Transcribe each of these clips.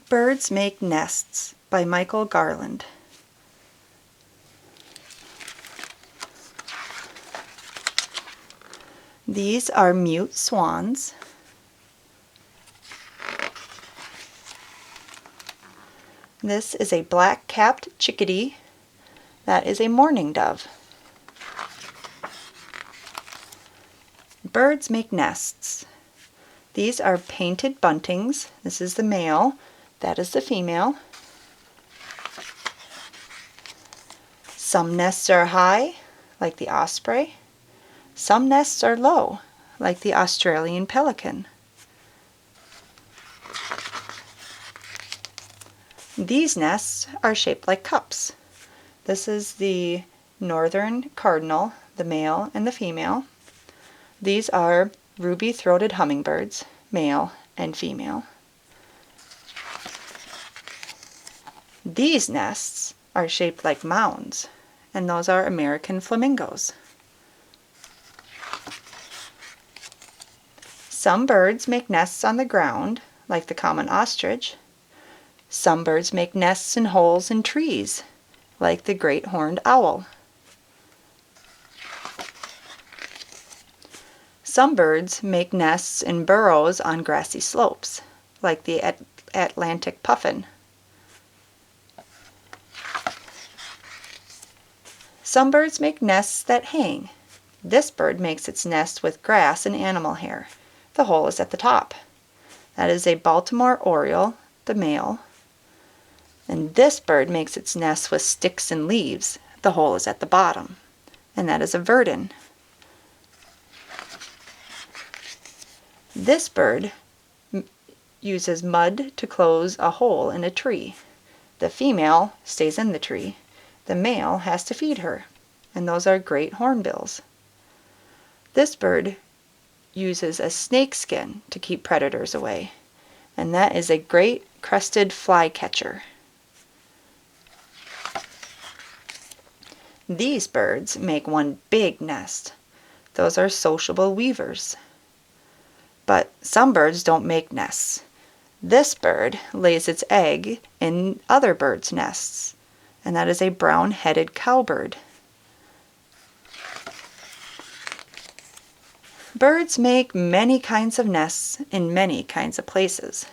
Birds Make Nests by Michael Garland. These are mute swans. This is a black-capped chickadee. That is a mourning dove. Birds make nests. These are painted buntings. This is the male. That is the female. Some nests are high, like the osprey. Some nests are low, like the Australian pelican. These nests are shaped like cups. This is the northern cardinal, the male and the female. These are ruby-throated hummingbirds, male and female. These nests are shaped like mounds, and those are American flamingos. Some birds make nests on the ground, like the common ostrich. Some birds make nests in holes in trees, like the great horned owl. Some birds make nests in burrows on grassy slopes, like the Atlantic puffin. Some birds make nests that hang. This bird makes its nest with grass and animal hair. The hole is at the top. That is a Baltimore oriole, the male. And this bird makes its nest with sticks and leaves. The hole is at the bottom. And that is a verdin. This bird uses mud to close a hole in a tree. The female stays in the tree. The male has to feed her, and those are great hornbills. This bird uses a snake skin to keep predators away, and that is a great crested flycatcher. These birds make one big nest. Those are sociable weavers. But some birds don't make nests. This bird lays its egg in other birds' nests, and that is a brown-headed cowbird. Birds make many kinds of nests in many kinds of places.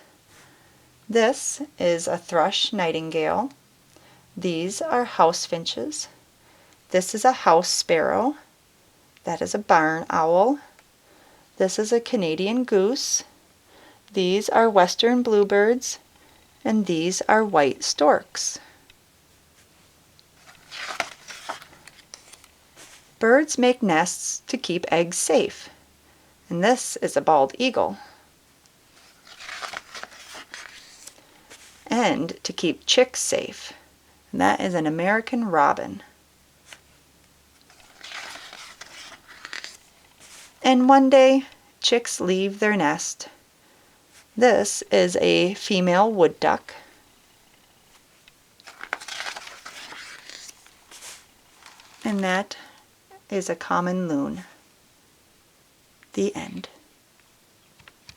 This is a thrush nightingale. These are house finches. This is a house sparrow. That is a barn owl. This is a Canadian goose. These are western bluebirds, and these are white storks. Birds make nests to keep eggs safe, and this is a bald eagle. And to keep chicks safe, and that is an American robin. And one day, chicks leave their nest. This is a female wood duck. And that is a common loon. The end.